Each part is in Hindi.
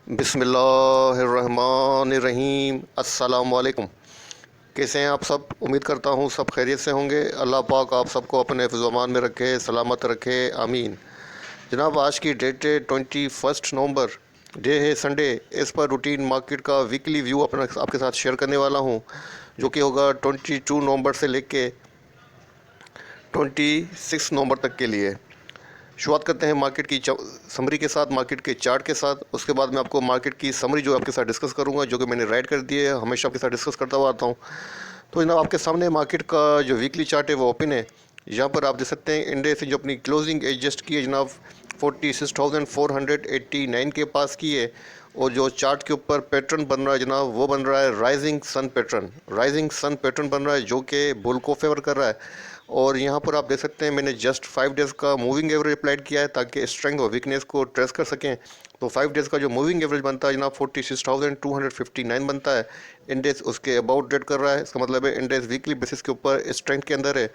बिस्मिल्लाहिर्रहमानिर्रहीम। अस्सलाम वालेकुम। कैसे हैं आप सब? उम्मीद करता हूँ सब खैरियत से होंगे। अल्लाह पाक आप सबको अपने हिफ़्ज़-ओ-अमान में रखे, सलामत रखे, आमीन। जनाब, आज की डेट है 21 नवंबर, डे है संडे। इस पर रूटीन मार्केट का वीकली व्यू अपना आपके साथ शेयर करने वाला हूँ, जो कि होगा 22 नवंबर से लेके 26 नवंबर तक के लिए। शुरुआत करते हैं मार्केट की समरी के साथ, मार्केट के चार्ट के साथ। उसके बाद मैं आपको मार्केट की समरी जो आपके साथ डिस्कस करूंगा, जो कि मैंने राइट कर दी है, हमेशा आपके साथ डिस्कस करता हुआ आता हूं। तो जनाब, आपके सामने मार्केट का जो वीकली चार्ट है वो ओपन है। यहाँ पर आप देख सकते हैं इंडेक्स जो अपनी क्लोजिंग एडजस्ट की है जनाब 46,489 के पास की है। और जो चार्ट के ऊपर पैटर्न बन रहा है जनाब, वो बन रहा है rising sun pattern. Rising sun pattern बन रहा है जो कि बुल को फेवर कर रहा है। और यहाँ पर आप देख सकते हैं मैंने जस्ट 5 डेज़ का मूविंग एवरेज अप्लाइड किया है ताकि स्ट्रेंथ और वीकनेस को ट्रेस कर सकें। तो 5 डेज़ का जो मूविंग एवरेज बनता है जनाब 46,259 बनता है। इंडेक्स उसके अबाउट डेट कर रहा है। इसका मतलब है इंडेक्स वीकली बेसिस के ऊपर स्ट्रेंथ के अंदर है।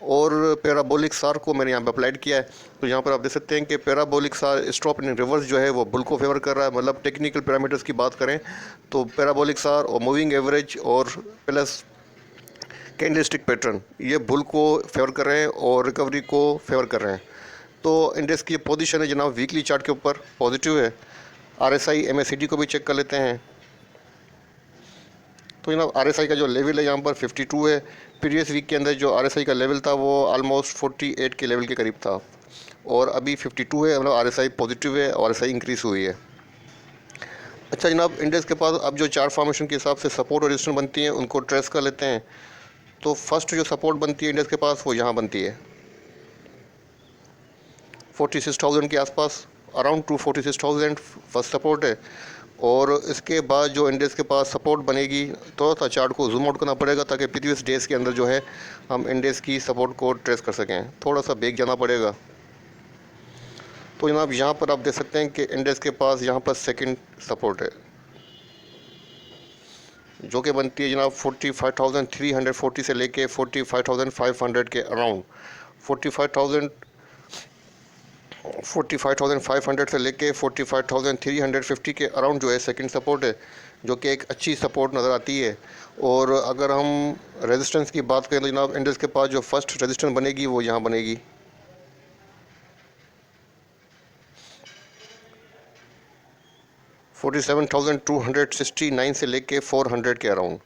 और पैराबोलिक सार को मैंने यहाँ पे अप्लाइड किया है। तो यहाँ पर आप देख सकते हैं कि पैराबोलिक सार स्टॉप इन रिवर्स जो है वो बुल को फेवर कर रहा है। मतलब टेक्निकल पैरामीटर्स की बात करें तो पैराबोलिक सार और मूविंग एवरेज और प्लस कैंडलस्टिक पैटर्न ये बुल को फेवर कर रहे हैं और रिकवरी को फेवर कर रहे हैं। तो इंडेक्स की पोजीशन है जनाब वीकली चार्ट के ऊपर पॉजिटिव है। आरएसआई एमएसीडी को भी चेक कर लेते हैं। तो जनाब आरएसआई का जो लेवल है यहाँ पर 52 है। प्रीवियस वीक के अंदर जो आरएसआई का लेवल था वो ऑलमोस्ट 48 के लेवल के करीब था, और अभी 52 है। मतलब आरएसआई पॉजिटिव है और आरएसआई इंक्रीज़ हुई है। अच्छा जनाब, इंडेक्स के पास अब जो चार्ट फॉर्मेशन के हिसाब से सपोर्ट और रेजिस्टेंस बनती हैं उनको ट्रेस कर लेते हैं। तो फर्स्ट जो सपोर्ट बनती है इंडेक्स के पास वो यहाँ बनती है 46,000 के आसपास, अराउंड 246,000 फर्स्ट सपोर्ट है। और इसके बाद जो इंडेक्स के पास सपोर्ट बनेगी, थोड़ा सा चार्ट को जूम आउट करना पड़ेगा ताकि प्रीवियस डेज के अंदर जो है हम इंडेक्स की सपोर्ट को ट्रेस कर सकें। थोड़ा सा बैक जाना पड़ेगा। तो जनाब यहाँ पर आप देख सकते हैं कि इंडेक्स के पास यहाँ पर सेकंड सपोर्ट है जो कि बनती है जनाब 45,340 से लेके 45,500 के अराउंड। 45,500 से लेके 45,350 के अराउंड जो है सेकंड सपोर्ट है, जो कि एक अच्छी सपोर्ट नज़र आती है। और अगर हम रेजिस्टेंस की बात करें तो जनाब इंडेक्स के पास जो फर्स्ट रेजिस्टेंस बनेगी वो यहाँ बनेगी 47,269 से लेके 400 के अराउंड।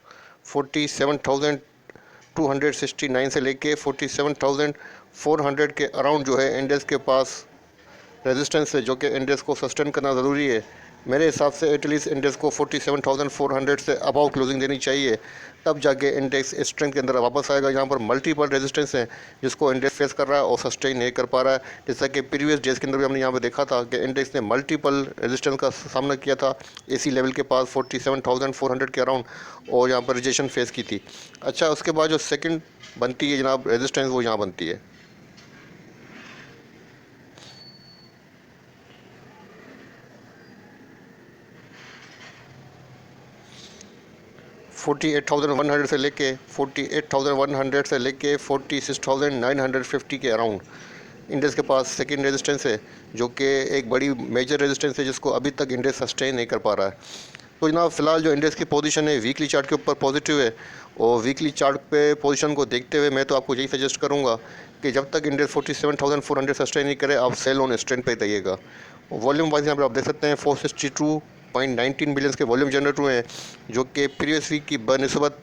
47,269 से लेके 47,400 के अराउंड जो है इंडेक्स के पास रेजिस्टेंस है, जो कि इंडेक्स को सस्टेन करना ज़रूरी है। मेरे हिसाब से एटलीस्ट इंडेक्स को 47,400 से अबाव क्लोजिंग देनी चाहिए, तब जाके इंडेक्स स्ट्रेंथ के अंदर वापस आएगा। यहाँ पर मल्टीपल रेजिस्टेंस हैं जिसको इंडेक्स फेस कर रहा है और सस्टेन नहीं कर पा रहा है। जैसा कि प्रीवियस डेज के अंदर भी हमने यहाँ पे देखा था कि इंडेक्स ने मल्टीपल रेजिस्टेंस का सामना किया था एसी लेवल के पास 47,400 के अराउंड, और यहाँ पर रिजेक्शन फेस की थी। अच्छा, उसके बाद जो सेकेंड बनती है जनाब रेजिस्टेंस वो यहाँ बनती है 48,100 से लेके 48,100 से लेके 46,950 के अराउंड इंडेक्स के पास सेकंड रेजिस्टेंस है, जो कि एक बड़ी मेजर रेजिस्टेंस है जिसको अभी तक इंडेक्स सस्टेन नहीं कर पा रहा है। तो जनाब फ़िलहाल जो इंडेक्स की पोजीशन है वीकली चार्ट के ऊपर पॉजिटिव है। और वीकली चार्ट पे पोजीशन को देखते हुए मैं तो आपको यही सजेस्ट करूँगा कि जब तक इंडेक्स 47,400 सस्टेन नहीं करे आप सेल ऑन स्ट्रेंथ पे जाइएगा। वॉल्यूम वाइज यहाँ पर आप देख सकते हैं 462.19 बिलियंस के वॉल्यूम जनरेट हुए हैं, जो कि प्रीवियस वीक की बनस्बत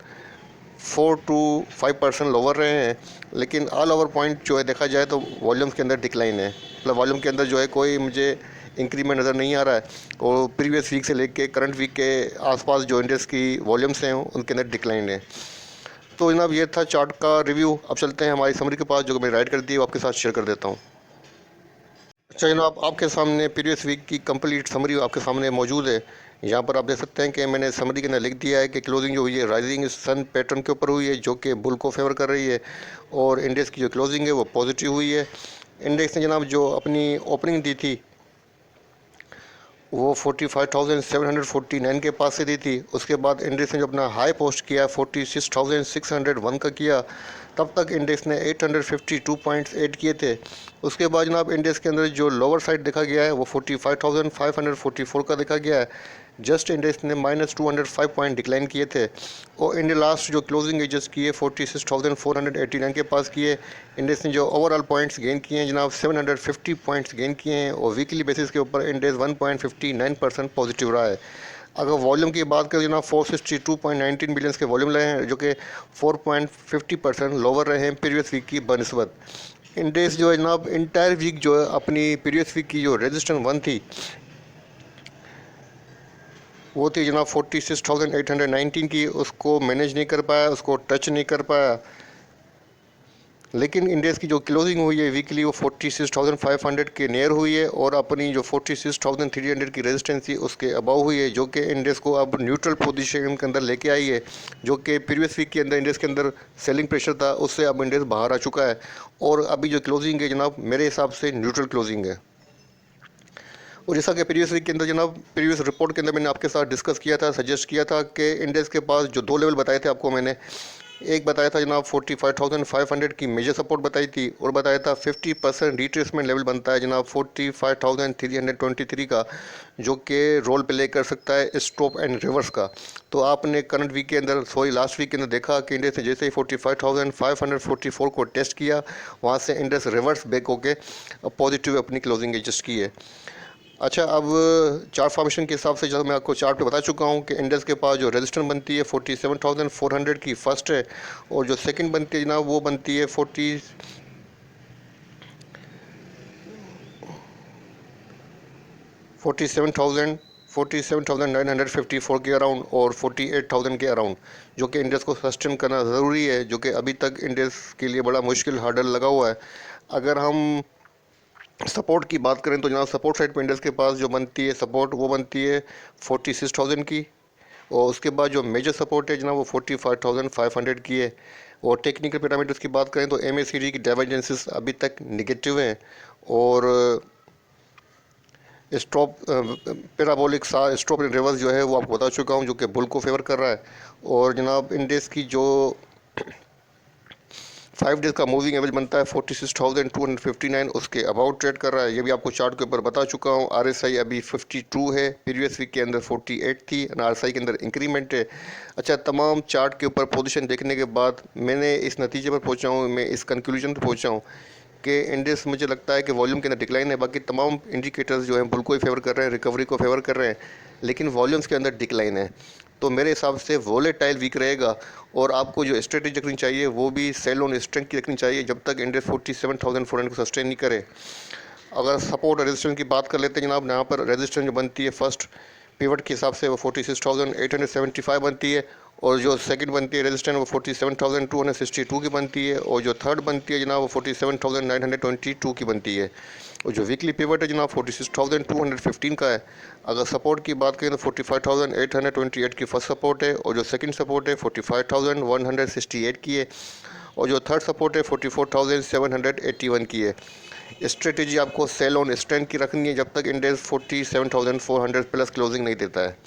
4 to 5% लोअर रहे हैं। लेकिन ऑल ओवर पॉइंट जो है देखा जाए तो वॉल्यूम्स के अंदर डिक्लाइन है। मतलब वॉल्यूम के अंदर जो है कोई मुझे इंक्रीमेंट नज़र नहीं आ रहा है, और प्रीवियस वीक से लेके करंट वीक के आसपास जो इंडेक्स की वॉल्यूम्स हैं उनके अंदर डिक्लाइन है। तो जनाब ये था चार्ट का रिव्यू। अब चलते हैं हमारी समरी के पास, जो कि मैंने राइट कर दी है, वो आपके साथ शेयर कर देता हूँ। अच्छा जनाब, आपके सामने प्रीवियस वीक की कंप्लीट समरी आपके सामने मौजूद है। यहाँ पर आप देख सकते हैं कि मैंने समरी के अंदर लिख दिया है कि क्लोजिंग जो हुई है राइजिंग सन पैटर्न के ऊपर हुई है, जो कि बुल को फेवर कर रही है, और इंडेक्स की जो क्लोजिंग है वो पॉजिटिव हुई है। इंडेक्स ने जनाब जो अपनी ओपनिंग दी थी वो 45,749 के पास से दी थी। उसके बाद इंडेक्स ने जो अपना हाई पोस्ट किया 46,601 का किया, तब तक इंडेक्स ने 852 पॉइंट्स ऐड किए थे। उसके बाद जनाब इंडेक्स के अंदर जो लोअर साइड देखा गया है वो 45,544 का देखा गया है। जस्ट इंडेक्स ने -205 पॉइंट डिक्लाइन किए थे और इंडिया लास्ट जो क्लोजिंग एजेस किए 46,489 के पास किए। इंडेक्स ने जो ओवरऑल पॉइंट्स गेन किए हैं जनाब 750 पॉइंट्स गेन किए हैं और वीकली बेसिस के ऊपर इंडेक्स 1.59% पॉजिटिव रहा है। अगर वॉल्यूम की बात करें जनाब 462.19 बिलियंस के वॉल्यूम रहे हैं, जो कि 4.50% लोअर रहे हैं प्रीवियस वीक की बनस्बत। इंडेक्स जो है जनाब इंटायर वीक जो है अपनी प्रीवियस वीक की जो रेजिस्टेंस 1 थी वो थी जनाब 46,819 की, उसको मैनेज नहीं कर पाया, उसको टच नहीं कर पाया। लेकिन इंडेक्स की जो क्लोजिंग हुई है वीकली वो 46,500 के नियर हुई है और अपनी जो 46,300 की रेजिस्टेंस थी उसके अबाव हुई है, जो कि इंडेक्स को अब न्यूट्रल पोजीशन के अंदर लेके आई है। जो कि प्रीवियस वीक के अंदर इंडेक्स के अंदर सेलिंग प्रेशर था, उससे अब इंडेक्स बाहर आ चुका है और अभी जो क्लोजिंग है जनाब मेरे हिसाब से न्यूट्रल क्लोजिंग है। और जैसा कि प्रीवियस वीक के अंदर जनाब प्रीवियस रिपोर्ट के अंदर मैंने आपके साथ डिस्कस किया था, सजेस्ट किया था कि इंडेक्स के पास जो दो लेवल बताए थे आपको मैंने, एक बताया था जनाब 45,500 की मेजर सपोर्ट बताई थी और बताया था 50% रिट्रेसमेंट लेवल बनता है जनाब 45,323 का, जो कि रोल प्ले कर सकता है स्टॉप एंड रिवर्स का। तो आपने करंट वीक के अंदर लास्ट वीक के अंदर देखा कि इंडेक्स ने जैसे ही 45,544 को टेस्ट किया, वहाँ से इंडेक्स रिवर्स बैक होके पॉजिटिव अपनी क्लोजिंग एडजस्ट की है। अच्छा, अब चार्ट फॉर्मेशन के हिसाब से जैसा मैं आपको चार्ट पे बता चुका हूँ कि इंडेक्स के पास जो रेजिस्टेंस बनती है 47,400 की फर्स्ट है और जो सेकंड बनती है जनाब वो बनती है 47,954 के अराउंड और 48,000 के अराउंड, जो कि इंडेक्स को सस्टेन करना ज़रूरी है, जो कि अभी तक इंडेक्स के लिए बड़ा मुश्किल हार्डल लगा हुआ है। अगर हम सपोर्ट की बात करें तो जनाब सपोर्ट साइड पे इंडेक्स के पास जो बनती है सपोर्ट वो बनती है 46,000 की और उसके बाद जो मेजर सपोर्ट है जनाब वो 45,500 की है। और टेक्निकल पैरामीटर्स की बात करें तो MACD की डाइवर्जेंसेस अभी तक निगेटिव हैं और stop parabolic stop in reverse जो है वो आपको बता चुका हूँ, जो कि बुल को फेवर कर रहा है। और जनाब इंडेक्स की जो 5 डेज़ का मूविंग एवरेज बनता है 46,259, उसके अबाउट ट्रेड कर रहा है, ये भी आपको चार्ट के ऊपर बता चुका हूँ। RSI अभी 52 है, प्रीवियस वीक के अंदर 48 थी, RSI के अंदर इंक्रीमेंट है। अच्छा, तमाम चार्ट के ऊपर पोजीशन देखने के बाद मैंने इस नतीजे पर पहुँचा हूँ, मैं इस कंक्लूजन पर पहुँचा हूँ कि इंडेक्स मुझे लगता है कि वॉल्यूम के अंदर डिक्लाइन है। बाकी तमाम इंडिकेटर्स जो हैं बुल को ही फेवर कर रहे हैं, रिकवरी को फेवर कर रहे हैं, लेकिन वॉल्यूम्स के अंदर डिक्लाइन है। तो मेरे हिसाब से वोलेटाइल वीक रहेगा और आपको जो स्ट्रेटेजी रखनी चाहिए वो भी सेल ऑन स्ट्रेंथ की रखनी चाहिए जब तक इंडेक्स 47,400 को सस्टेन नहीं करे। अगर सपोर्ट और रेजिस्टेंस की बात कर लेते हैं जनाब, यहाँ पर रेजिस्टेंस जो बनती है फर्स्ट पिवट के हिसाब से वो 46,875 बनती है और जो सेकंड बनती है रेजिस्टेंस वो 47,262 की बनती है और जो थर्ड बनती है जनाब वो 47,922 की बनती है और जो वीकली पिवट है जनाब 46,215 का है। अगर सपोर्ट की बात करें तो 45,828 की फर्स्ट सपोर्ट है और जो सेकंड सपोर्ट है 45,168 की है और जो थर्ड सपोर्ट है 44,781 की है। स्ट्रेटेजी आपको सेल ऑन स्ट्रेंथ की रखनी है जब तक इंडेक्स 47,400 प्लस क्लोजिंग नहीं देता है।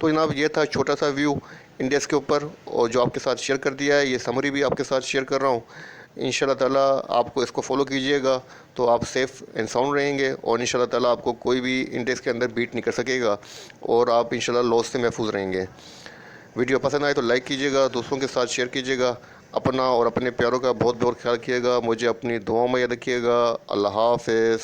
तो जनाब ये था छोटा सा व्यू इंडेक्स के ऊपर और जो आपके साथ शेयर कर दिया है, ये समरी भी आपके साथ शेयर कर रहा हूँ। इंशाल्लाह ताला आपको इसको फॉलो कीजिएगा तो आप सेफ़ एंड साउंड रहेंगे और इंशाल्लाह ताला आपको कोई भी इंडेक्स के अंदर बीट नहीं कर सकेगा और आप इंशाल्लाह लॉस से महफूज रहेंगे। वीडियो पसंद आए तो लाइक कीजिएगा, दोस्तों के साथ शेयर कीजिएगा। अपना और अपने प्यारों का बहुत बहुत ख्याल रखिएगा। मुझे अपनी दुआओं में याद रखिएगा। अल्लाह हाफ़िज़।